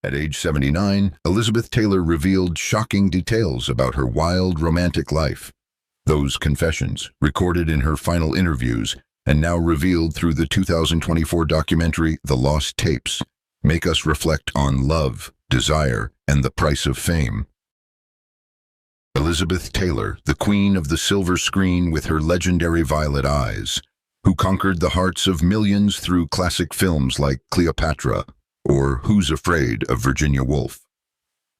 At age 79, Elizabeth Taylor revealed shocking details about her wild romantic life. Those confessions, recorded in her final interviews and now revealed through the 2024 documentary The Lost Tapes, make us reflect on love, desire, and the price of fame. Elizabeth Taylor, the queen of the silver screen with her legendary violet eyes, who conquered the hearts of millions through classic films like Cleopatra or Who's Afraid of Virginia Woolf.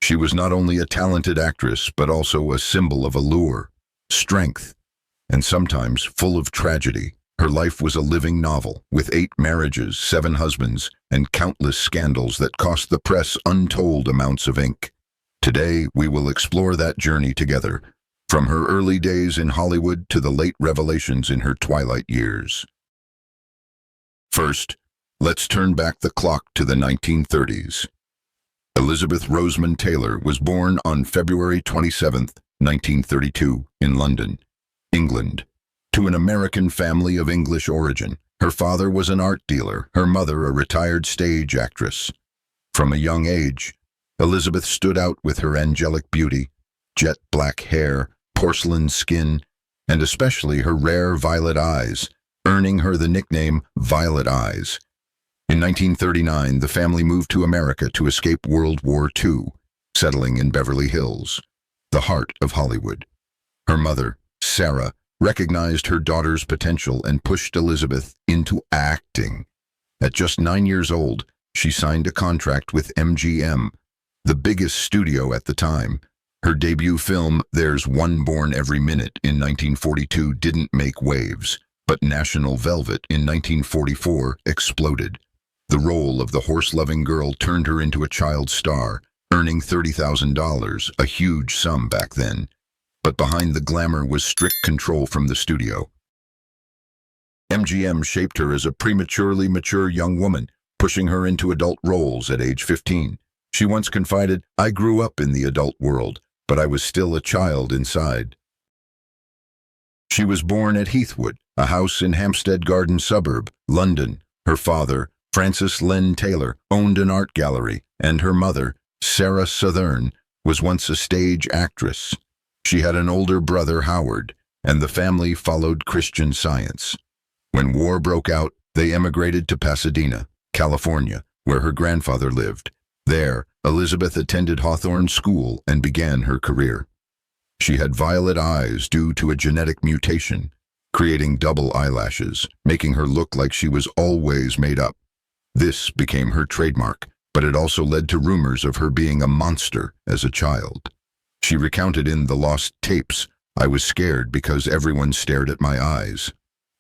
She was not only a talented actress, but also a symbol of allure, strength, and sometimes full of tragedy. Her life was a living novel, with 8 marriages, 7 husbands, and countless scandals that cost the press untold amounts of ink. Today, we will explore that journey together, from her early days in Hollywood to the late revelations in her twilight years. First, let's turn back the clock to the 1930s. Elizabeth Rosamond Taylor was born on February 27, 1932, in London, England, to an American family of English origin. Her father was an art dealer, her mother a retired stage actress. From a young age, Elizabeth stood out with her angelic beauty, jet black hair, porcelain skin, and especially her rare violet eyes, earning her the nickname Violet Eyes. In 1939, the family moved to America to escape World War II, settling in Beverly Hills, the heart of Hollywood. Her mother, Sarah, recognized her daughter's potential and pushed Elizabeth into acting. At just 9 years old, she signed a contract with MGM, the biggest studio at the time. Her debut film, There's One Born Every Minute, in 1942 didn't make waves, but National Velvet in 1944 exploded. The role of the horse-loving girl turned her into a child star, earning $30,000, a huge sum back then. But behind the glamour was strict control from the studio. MGM shaped her as a prematurely mature young woman, pushing her into adult roles at age 15. She once confided, "I grew up in the adult world, but I was still a child inside." She was born at Heathwood, a house in Hampstead Garden suburb, London. Her father, Francis Len Taylor, owned an art gallery, and her mother, Sarah Southern, was once a stage actress. She had an older brother, Howard, and the family followed Christian Science. When war broke out, they emigrated to Pasadena, California, where her grandfather lived. There, Elizabeth attended Hawthorne School and began her career. She had violet eyes due to a genetic mutation, creating double eyelashes, making her look like she was always made up. This became her trademark, but it also led to rumors of her being a monster as a child. She recounted in The Lost Tapes, "I was scared because everyone stared at my eyes."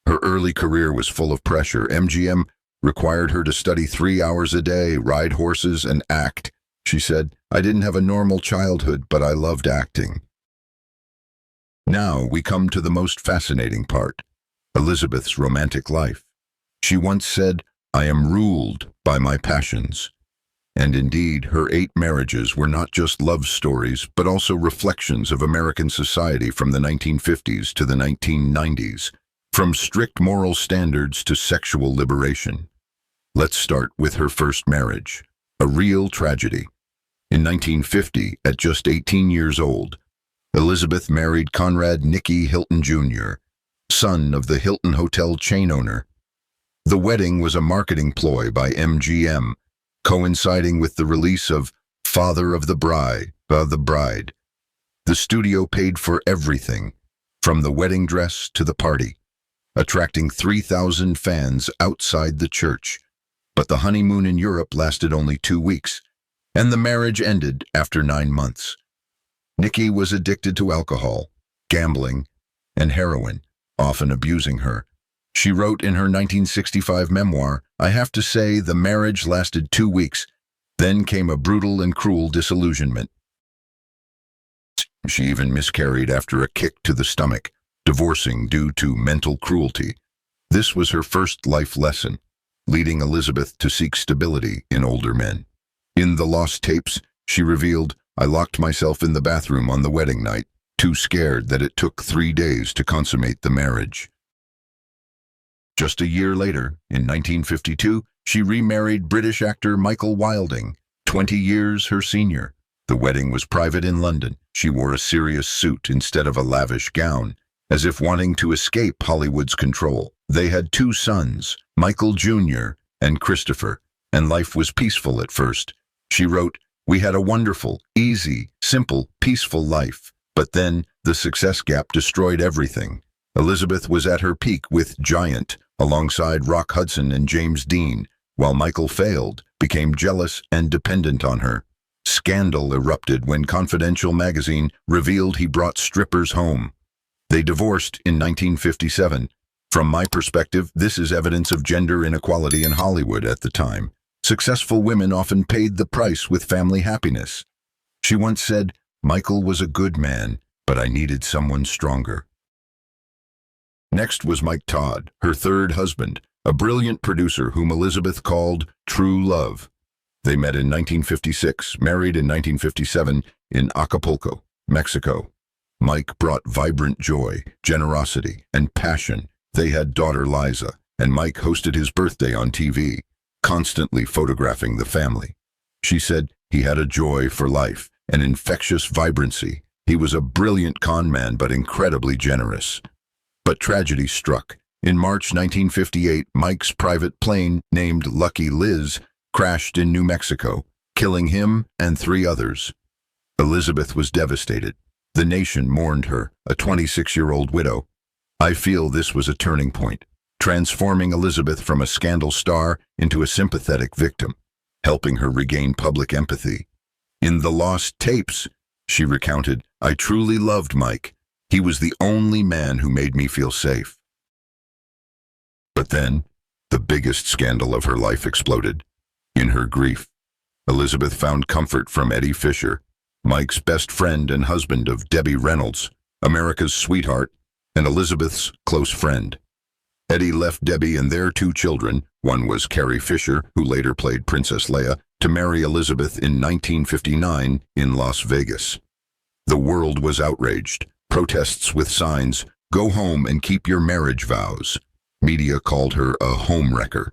Her early career was full of pressure. MGM required her to study 3 hours a day, ride horses, and act. She said, "I didn't have a normal childhood, but I loved acting." Now we come to the most fascinating part, Elizabeth's romantic life. She once said, "I am ruled by my passions." And indeed, her 8 marriages were not just love stories, but also reflections of American society from the 1950s to the 1990s, from strict moral standards to sexual liberation. Let's start with her first marriage, a real tragedy. In 1950, at just 18 years old, Elizabeth married Conrad Nicky Hilton Jr., son of the Hilton Hotel chain owner. The wedding was a marketing ploy by MGM, coinciding with the release of Father of the Bride. The studio paid for everything, from the wedding dress to the party, attracting 3,000 fans outside the church. But the honeymoon in Europe lasted only 2 weeks, and the marriage ended after 9 months. Nicky was addicted to alcohol, gambling, and heroin, often abusing her. She wrote in her 1965 memoir, "I have to say the marriage lasted 2 weeks, then came a brutal and cruel disillusionment." She even miscarried after a kick to the stomach, divorcing due to mental cruelty. This was her first life lesson, leading Elizabeth to seek stability in older men. In The Lost Tapes, she revealed, "I locked myself in the bathroom on the wedding night, too scared that it took 3 days to consummate the marriage." Just a year later, in 1952, she remarried British actor Michael Wilding, 20 years her senior. The wedding was private in London. She wore a serious suit instead of a lavish gown, as if wanting to escape Hollywood's control. They had 2 sons, Michael Jr. and Christopher, and life was peaceful at first. She wrote, "We had a wonderful, easy, simple, peaceful life. But then, the success gap destroyed everything." Elizabeth was at her peak with Giant, alongside Rock Hudson and James Dean, while Michael failed, became jealous and dependent on her. Scandal erupted when Confidential magazine revealed he brought strippers home. They divorced in 1957. From my perspective, this is evidence of gender inequality in Hollywood at the time. Successful women often paid the price with family happiness. She once said, "Michael was a good man, but I needed someone stronger." Next was Mike Todd, her third husband, a brilliant producer whom Elizabeth called true love. They met in 1956, married in 1957 in Acapulco, Mexico. Mike brought vibrant joy, generosity, and passion. They had daughter Liza, and Mike hosted his birthday on TV, constantly photographing the family. She said he had a joy for life, an infectious vibrancy. He was a brilliant con man, but incredibly generous. But tragedy struck. In March 1958, Mike's private plane, named Lucky Liz, crashed in New Mexico, killing him and 3 others. Elizabeth was devastated. The nation mourned her, a 26-year-old widow. I feel this was a turning point, transforming Elizabeth from a scandal star into a sympathetic victim, helping her regain public empathy. In the lost tapes, she recounted, "I truly loved Mike. He was the only man who made me feel safe." But then, the biggest scandal of her life exploded. In her grief, Elizabeth found comfort from Eddie Fischer, Mike's best friend and husband of Debbie Reynolds, America's sweetheart, and Elizabeth's close friend. Eddie left Debbie and their 2 children, one was Carrie Fisher, who later played Princess Leia, to marry Elizabeth in 1959 in Las Vegas. The world was outraged. Protests with signs, "Go home and keep your marriage vows." Media called her a homewrecker.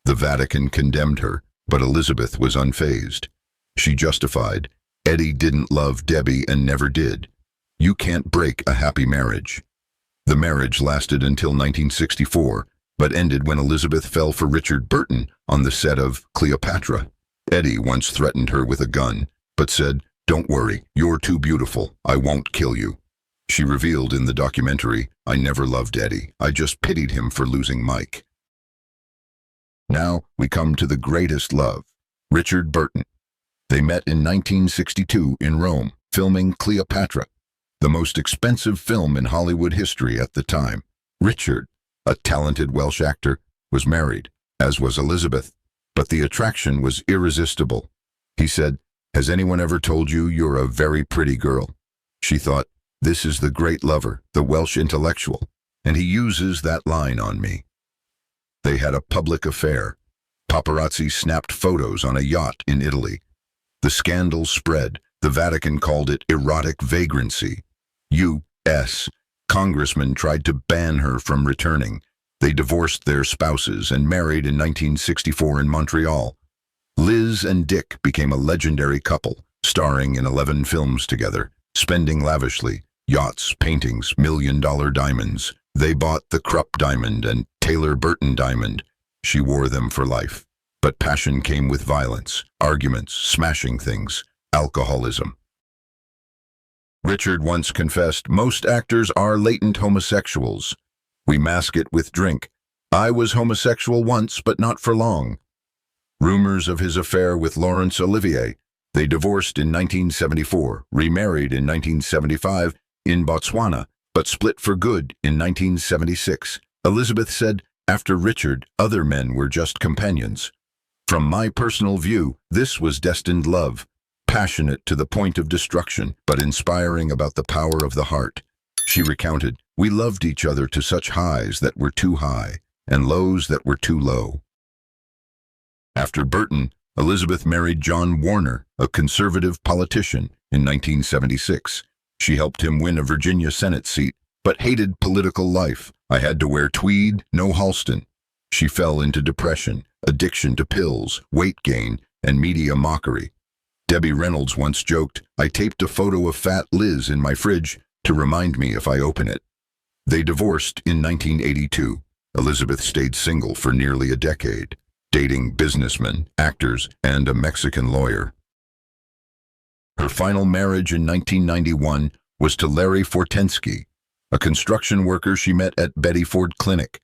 The Vatican condemned her, but Elizabeth was unfazed. She justified, "Eddie didn't love Debbie and never did. You can't break a happy marriage." The marriage lasted until 1964, but ended when Elizabeth fell for Richard Burton on the set of Cleopatra. Eddie once threatened her with a gun, but said, "Don't worry, you're too beautiful. I won't kill you." She revealed in the documentary, "I never loved Eddie. I just pitied him for losing Mike." Now we come to the greatest love, Richard Burton. They met in 1962 in Rome, filming Cleopatra, the most expensive film in Hollywood history at the time. Richard, a talented Welsh actor, was married, as was Elizabeth, but the attraction was irresistible. He said, "Has anyone ever told you you're a very pretty girl?" She thought, "This is the great lover, the Welsh intellectual, and he uses that line on me." They had a public affair. Paparazzi snapped photos on a yacht in Italy. The scandal spread. The Vatican called it erotic vagrancy. U.S. congressmen tried to ban her from returning. They divorced their spouses and married in 1964 in Montreal. Liz and Dick became a legendary couple, starring in 11 films together, spending lavishly, yachts, paintings, million-dollar diamonds. They bought the Krupp diamond and Taylor Burton diamond. She wore them for life. But passion came with violence, arguments, smashing things, alcoholism. Richard once confessed, "Most actors are latent homosexuals. We mask it with drink. I was homosexual once, but not for long." Rumors of his affair with Laurence Olivier. They divorced in 1974, remarried in 1975 in Botswana, but split for good in 1976. Elizabeth said, "After Richard, other men were just companions." From my personal view, this was destined love, passionate to the point of destruction, but inspiring about the power of the heart. She recounted, "We loved each other to such highs that were too high, and lows that were too low." After Burton, Elizabeth married John Warner, a conservative politician, in 1976. She helped him win a Virginia Senate seat, but hated political life. "I had to wear tweed, no Halston." She fell into depression, addiction to pills, weight gain, and media mockery. Debbie Reynolds once joked, "I taped a photo of Fat Liz in my fridge to remind me if I open it." They divorced in 1982. Elizabeth stayed single for nearly a decade, dating businessmen, actors, and a Mexican lawyer. Her final marriage in 1991 was to Larry Fortensky, a construction worker she met at Betty Ford Clinic.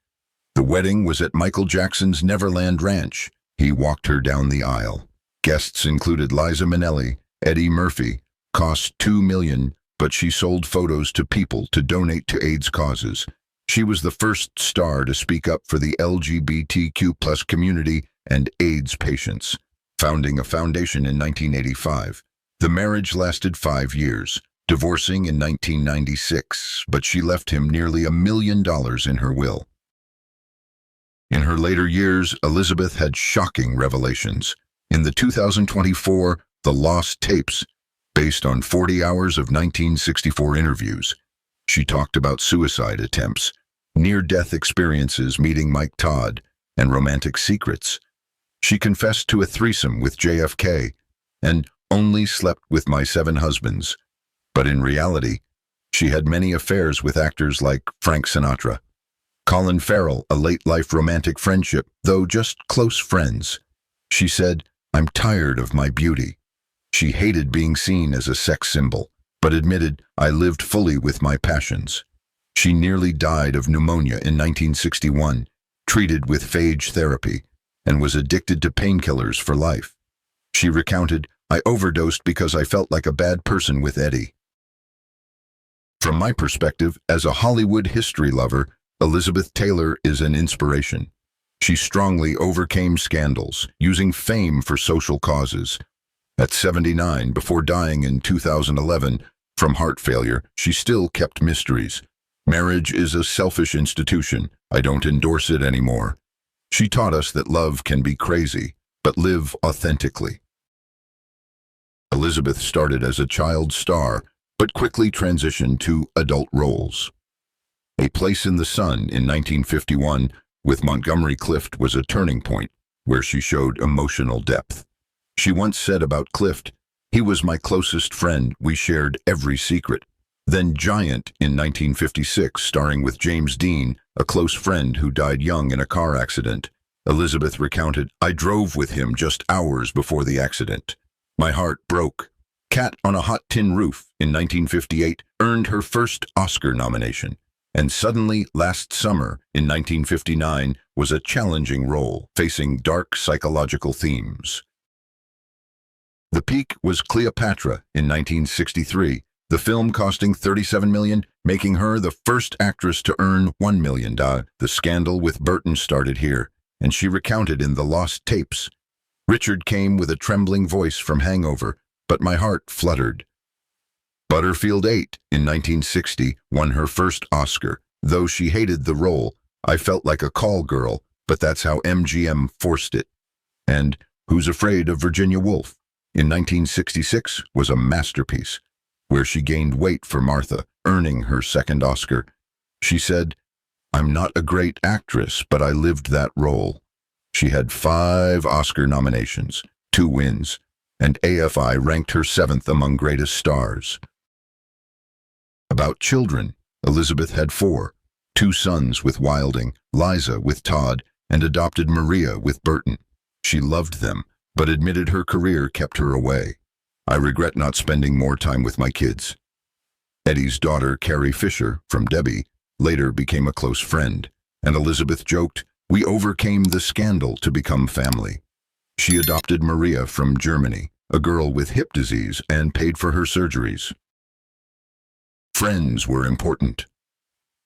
The wedding was at Michael Jackson's Neverland Ranch. He walked her down the aisle. Guests included Liza Minnelli, Eddie Murphy. Cost $2 million, but she sold photos to people to donate to AIDS causes. She was the first star to speak up for the LGBTQ+ community and AIDS patients, founding a foundation in 1985. The marriage lasted 5 years, divorcing in 1996, but she left him nearly $1 million in her will. In her later years, Elizabeth had shocking revelations. In the 2024 The Lost Tapes, based on 40 hours of 1964 interviews, she talked about suicide attempts, near-death experiences meeting Mike Todd, and romantic secrets. She confessed to a threesome with JFK and only slept with my 7 husbands. But in reality, she had many affairs with actors like Frank Sinatra. Colin Farrell, a late-life romantic friendship, though just close friends. She said, "I'm tired of my beauty." She hated being seen as a sex symbol, but admitted, "I lived fully with my passions." She nearly died of pneumonia in 1961, treated with phage therapy, and was addicted to painkillers for life. She recounted, "I overdosed because I felt like a bad person with Eddie." From my perspective, as a Hollywood history lover, Elizabeth Taylor is an inspiration. She strongly overcame scandals, using fame for social causes. At 79, before dying in 2011 from heart failure, she still kept mysteries. "Marriage is a selfish institution. I don't endorse it anymore." She taught us that love can be crazy, but live authentically. Elizabeth started as a child star, but quickly transitioned to adult roles. A Place in the Sun in 1951 with Montgomery Clift was a turning point where she showed emotional depth. She once said about Clift, "He was my closest friend. We shared every secret." Then Giant in 1956, starring with James Dean, a close friend who died young in a car accident. Elizabeth recounted, "I drove with him just hours before the accident. My heart broke." Cat on a Hot Tin Roof in 1958 earned her first Oscar nomination. And Suddenly, Last Summer in 1959 was a challenging role, facing dark psychological themes. The peak was Cleopatra in 1963, the film costing $37 million, making her the first actress to earn $1 million. The scandal with Burton started here, and she recounted in The Lost Tapes. "Richard came with a trembling voice from Hangover, but my heart fluttered." Butterfield 8 in 1960 won her first Oscar. Though she hated the role, "I felt like a call girl, but that's how MGM forced it." And Who's Afraid of Virginia Woolf in 1966 was a masterpiece, where she gained weight for Martha, earning her second Oscar. She said, "I'm not a great actress, but I lived that role." She had 5 Oscar nominations, 2 wins, and AFI ranked her 7th among greatest stars. About children, Elizabeth had 4, 2 sons with Wilding, Liza with Todd, and adopted Maria with Burton. She loved them, but admitted her career kept her away. "I regret not spending more time with my kids." Eddie's daughter, Carrie Fischer, from Debbie, later became a close friend, and Elizabeth joked, "We overcame the scandal to become family." She adopted Maria from Germany, a girl with hip disease, and paid for her surgeries. Friends were important.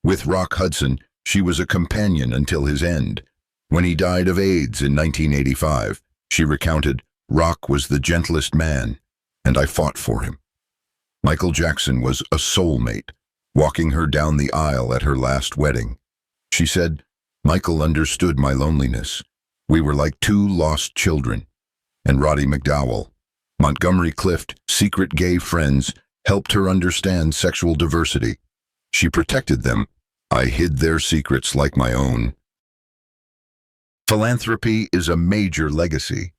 With Rock Hudson, she was a companion until his end. When he died of AIDS in 1985, she recounted, "Rock was the gentlest man, and I fought for him." Michael Jackson was a soulmate, walking her down the aisle at her last wedding. She said, "Michael understood my loneliness. We were like 2 lost children." And Roddy McDowell, Montgomery Clift, secret gay friends, helped her understand sexual diversity. She protected them. "I hid their secrets like my own." Philanthropy is a major legacy.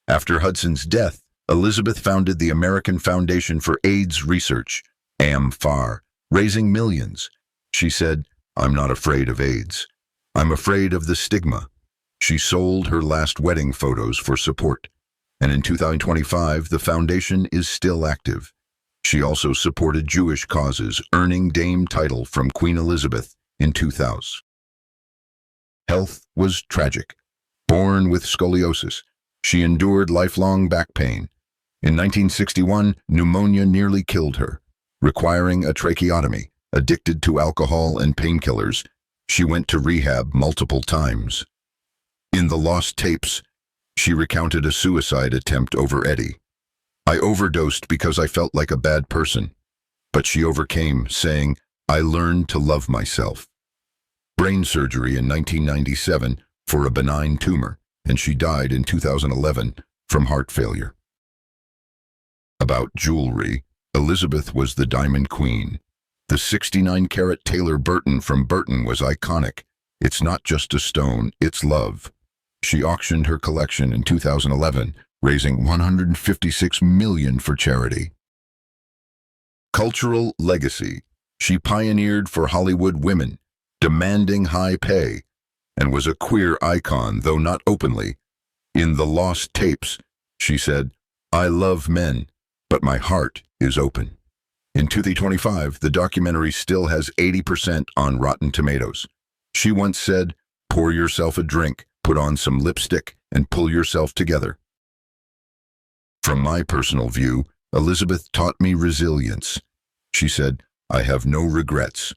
After Hudson's death, Elizabeth founded the American Foundation for AIDS Research, AMFAR, raising millions. She said, "I'm not afraid of AIDS. I'm afraid of the stigma." She sold her last wedding photos for support. And in 2025, the foundation is still active. She also supported Jewish causes, earning Dame title from Queen Elizabeth in 2000. Health was tragic. Born with scoliosis, she endured lifelong back pain. In 1961, pneumonia nearly killed her. Requiring a tracheotomy, addicted to alcohol and painkillers, she went to rehab multiple times. In the lost tapes, she recounted a suicide attempt over Eddie. "I overdosed because I felt like a bad person." But she overcame, saying, "I learned to love myself." Brain surgery in 1997 for a benign tumor, and she died in 2011 from heart failure. About jewelry, Elizabeth was the diamond queen. The 69-carat Taylor Burton from Burton was iconic. It's not just a stone, it's love. She auctioned her collection in 2011, raising $156 million for charity. Cultural legacy. She pioneered for Hollywood women, demanding high pay, and was a queer icon, though not openly. In the lost tapes, she said, "I love men, but my heart is open." In 2025, the documentary still has 80% on Rotten Tomatoes. She once said, "Pour yourself a drink, put on some lipstick, and pull yourself together." From my personal view, Elizabeth taught me resilience. She said, "I have no regrets,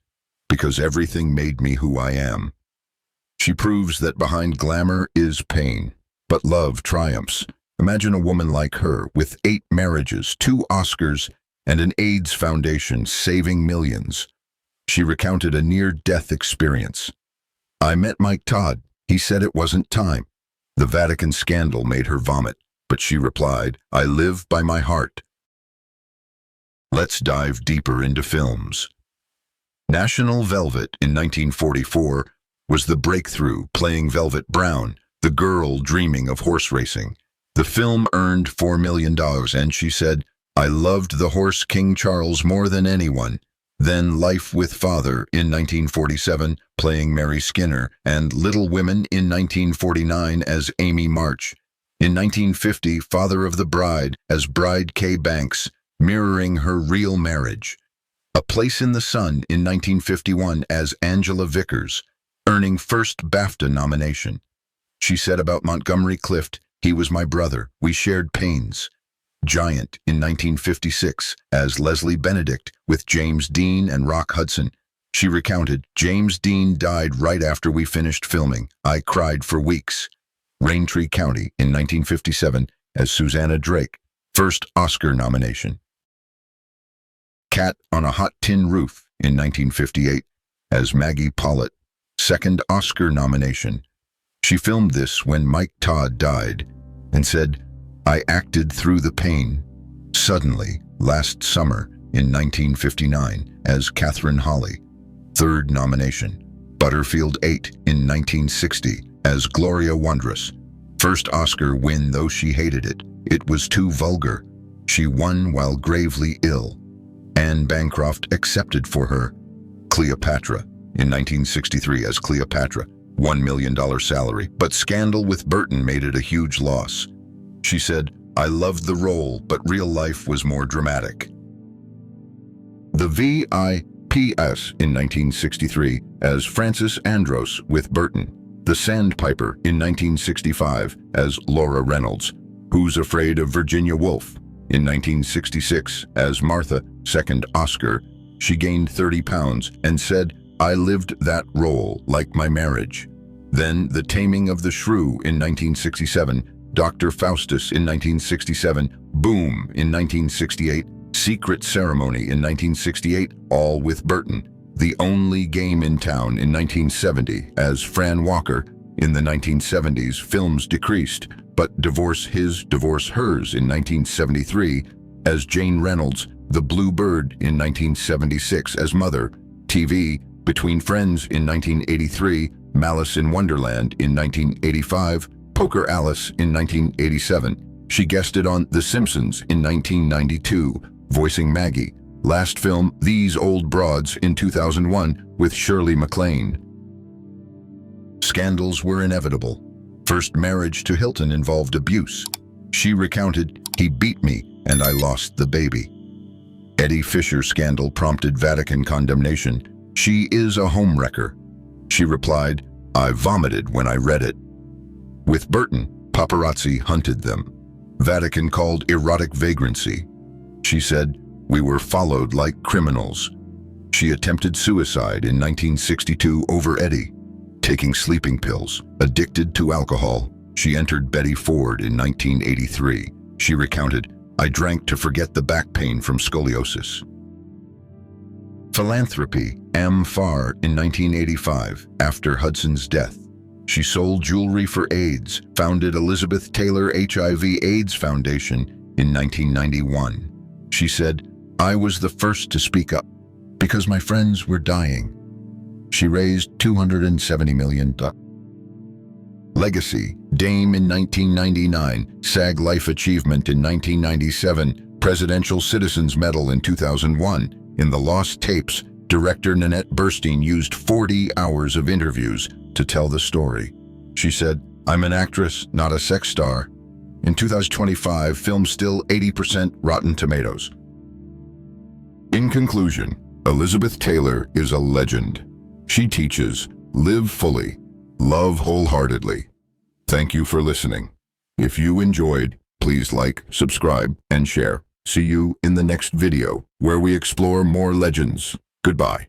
because everything made me who I am." She proves that behind glamour is pain, but love triumphs. Imagine a woman like her, with 8 marriages, 2 Oscars, and an AIDS foundation saving millions. She recounted a near-death experience. "I met Mike Todd. He said it wasn't time. The Vatican scandal made her vomit, but she replied, 'I live by my heart.'" Let's dive deeper into films. National Velvet in 1944 was the breakthrough, playing Velvet Brown, the girl dreaming of horse racing. The film earned $4 million, and she said, "I loved the horse King Charles more than anyone." Then Life with Father in 1947, playing Mary Skinner, and Little Women in 1949 as Amy March. In 1950, Father of the Bride as Bride K. Banks, mirroring her real marriage. A Place in the Sun in 1951 as Angela Vickers, earning first BAFTA nomination. She said about Montgomery Clift, "He was my brother. We shared pains." Giant in 1956 as Leslie Benedict with James Dean and Rock Hudson. She recounted, "James Dean died right after we finished filming. I cried for weeks." Raintree County in 1957 as Susanna Drake, first Oscar nomination. Cat on a Hot Tin Roof in 1958 as Maggie Pollitt, second Oscar nomination. She filmed this when Mike Todd died and said, "I acted through the pain." Suddenly, last summer in 1959 as Catherine Holly, third nomination. Butterfield 8 in 1960 as Gloria Wondrous, first Oscar win, though she hated it. It was too vulgar. She won while gravely ill. Anne Bancroft accepted for her. Cleopatra in 1963 as Cleopatra, $1 million salary, but scandal with Burton made it a huge loss. She said, "I loved the role, but real life was more dramatic." The VIPs in 1963 as Frances Andros with Burton. The Sandpiper in 1965 as Laura Reynolds. Who's Afraid of Virginia Woolf in 1966 as Martha, second Oscar. She gained 30 pounds and said, "I lived that role like my marriage." Then The Taming of the Shrew in 1967, Dr. Faustus in 1967, Boom in 1968, Secret Ceremony in 1968, all with Burton. The Only Game in Town in 1970 as Fran Walker. In the 1970s, films decreased, but Divorce His, Divorce Hers in 1973 as Jane Reynolds. The Blue Bird in 1976 as Mother. TV, Between Friends in 1983, Malice in Wonderland in 1985, Poker Alice in 1987. She guested on The Simpsons in 1992, voicing Maggie. Last film, These Old Broads, in 2001, with Shirley MacLaine. Scandals were inevitable. First marriage to Hilton involved abuse. She recounted, "He beat me and I lost the baby." Eddie Fischer scandal prompted Vatican condemnation. "She is a homewrecker." She replied, "I vomited when I read it." With Burton, paparazzi hunted them. Vatican called erotic vagrancy. She said, "We were followed like criminals." She attempted suicide in 1962 over Eddie. Taking sleeping pills, addicted to alcohol, she entered Betty Ford in 1983. She recounted, "I drank to forget the back pain from scoliosis." Philanthropy, M. Farr, in 1985, after Hudson's death. She sold jewelry for AIDS, founded Elizabeth Taylor HIV/AIDS Foundation in 1991. She said, "I was the first to speak up because my friends were dying." She raised $270 million. Legacy, Dame in 1999, SAG Life Achievement in 1997, Presidential Citizens Medal in 2001. In The Lost Tapes, director Nanette Burstein used 40 hours of interviews to tell the story. She said, "I'm an actress, not a sex star." In 2025, film still 80% Rotten Tomatoes. In conclusion, Elizabeth Taylor is a legend. She teaches, live fully, love wholeheartedly. Thank you for listening. If you enjoyed, please like, subscribe, and share. See you in the next video, where we explore more legends. Goodbye.